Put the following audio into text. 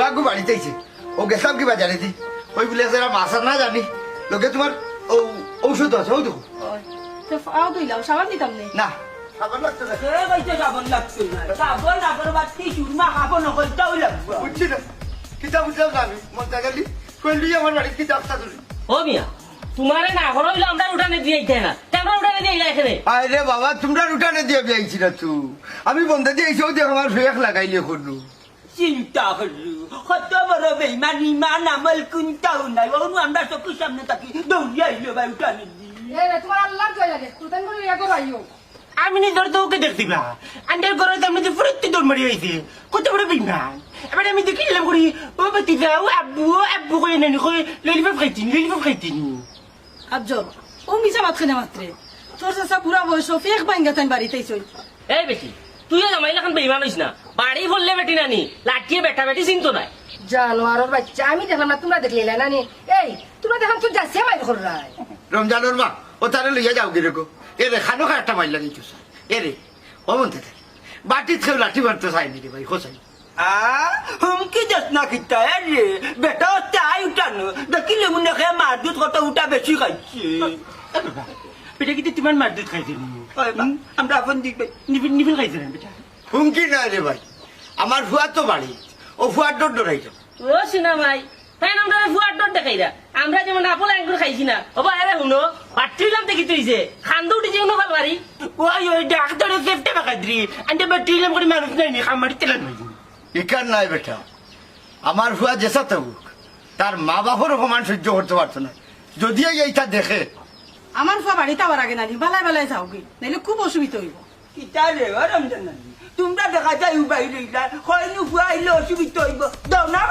আগু বাড়িতে আইছে ও গেছিলাম কি বাজারে দি ওই বলে যারা মাছ না জানি লোকে তোমার ঔষধ আছে ও দেখো না সাবান লাগতো না বুঝছি না কিতাব উঠলাম না আমি মনটা গেলি কইলি আমার বাড়িতে কিতাব থাকলি ও মিয়া তোমারে না হলো আমরা উঠানে দিয়ে না আমরা উঠানে দিয়ে এখানে আরে বাবা তোমরা উঠানে দিয়ে যাইছি না তুই আমি বন্ধে দিয়েছি ও দেখ আমার ফেক লাগাইলে করলু চিন্তা করলু কত বড় বেইমান ইমান আমল কোনটাও নাই ওনু আমরা চোখের সামনে থাকি দৌড়িয়ে আইলো ভাই উঠানে তোমার আল্লাহ জয় লাগে তুই করে ইয়া করাইও আমি নিজের তো ওকে দেখছি না আন্ডার ঘরে তো আমি যে ফুরুত্তি দৌড় মারি হয়েছে কত বড় বেইমান এবার আমি দেখিলাম করি ও বাতিজা ও আব্বু কই নেনি কই ললিপপ খাইতিনি আবজব ও মিছা মাত খানে মাত্রে তোর চাচা বুড়া বয়স ফেক ভাঙ্গা তাই বাড়িতে আইছই এই বেটি তুইও জামাই লাখান বেইমান হইস না বাড়ি বললে বেটি নানি লাঠিয়ে বেটা বেটি চিন্তা নাই জানোয়ারের বাচ্চা আমি দেখলাম না তোমরা দেখলে নানি এই তোমরা দেখান তুই যাচ্ছে মাইর করে রায় রমজানের মা ও তারে লইয়া যাও গিরে গো এ রে খানো একটা মাইল লাগিয়েছ এ রে ও মন থেকে বাটি থেউ লাঠি মারতে চাইনি রে ভাই হোসাই হুমকি দেখ না কিতা রে বেটা তাই উঠানো দেখিলে মনে হয় মার দুধ কত উঠা বেশি খাইছে বেটা কিন্তু তোমার মার দুধ খাইছিনি আমরা আপন দিবে নিফিল খাইছিলেন বেটা হুমকি না রে ভাই আমার ফুয়া তো বাড়ি ও ফুয়ার ডর ডরাই যাও ও সিনামাই তাই আমরা ফুয়ার ডর দেখাইরা আমরা যেমন আপল আঙ্গুর খাইছি না ও বাইরে শুনো পাট্রিলাম দেখি তুইছে খান্দু উঠেছে উনো ভাল বাড়ি ওই ডাক্তারে সেফটে বাকাদ্রি আন্তে বেটিলাম করে মানুষ নাই নি খামারি তেলান হইছে ইকার নাই বেটা আমার ফুয়া যেসা থাকুক তার মা বাপের অপমান সহ্য করতে পারতো না যদি এইটা দেখে আমার ফুয়া বাড়িতে আবার আগে নানি বেলায় বেলায় যাও গে নাইলে খুব অসুবিধা হইব কিতা রে রমজান তোমরা দেখা যায় বাইরে হয়নি ফুয়াইলে অসুবিধা হইব দাও না